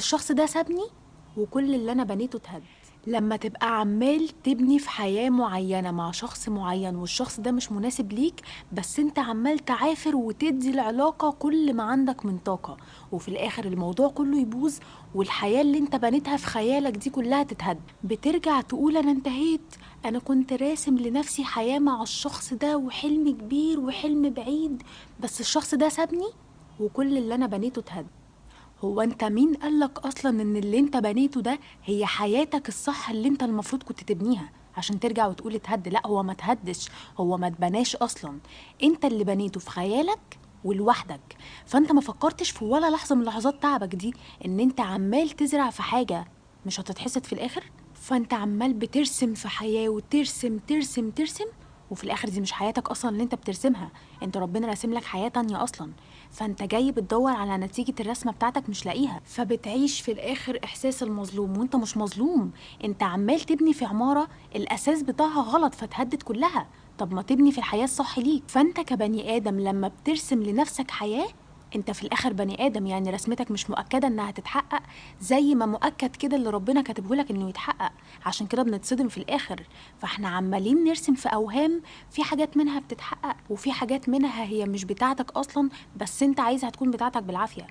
الشخص ده سابني وكل اللي انا بنيته اتهد. لما تبقى عمال تبني في حياة معينة مع شخص معين والشخص ده مش مناسب ليك، بس انت عمال تعافر وتدي العلاقة كل ما عندك من طاقة، وفي الاخر الموضوع كله يبوظ والحياة اللي انت بنيتها في خيالك دي كلها تتهد. بترجع تقول انا انتهيت، انا كنت راسم لنفسي حياة مع الشخص ده وحلم كبير وحلم بعيد، بس الشخص ده سابني وكل اللي انا بنيته اتهد. هو انت مين قالك اصلا ان اللي انت بنيته ده هي حياتك الصح اللي انت المفروض كنت تبنيها عشان ترجع وتقول اتهد؟ لا، هو ما اتهدش، هو ما اتبناش اصلا، انت اللي بنيته في خيالك ولوحدك. فانت ما فكرتش في ولا لحظة من لحظات تعبك دي ان انت عمال تزرع في حاجة مش هتتحسد في الاخر. فانت عمال بترسم في حياة وترسم ترسم ترسم، وفي الاخر دي مش حياتك اصلا اللي انت بترسمها، انت ربنا راسم لك حياة تانية اصلا. فانت جاي بتدور على نتيجة الرسمة بتاعتك مش لاقيها، فبتعيش في الاخر احساس المظلوم وانت مش مظلوم. انت عمال تبني في عمارة الاساس بتاعها غلط فتهدد كلها. طب ما تبني في الحياة الصح ليك. فانت كبني ادم لما بترسم لنفسك حياة، انت في الاخر بني ادم، يعني رسمتك مش مؤكده انها تتحقق زي ما مؤكد كده اللي ربنا كاتبه لك انه يتحقق. عشان كده بنتصدم في الاخر. فاحنا عمالين نرسم في اوهام، في حاجات منها بتتحقق وفي حاجات منها هي مش بتاعتك اصلا، بس انت عايزها تكون بتاعتك بالعافيه.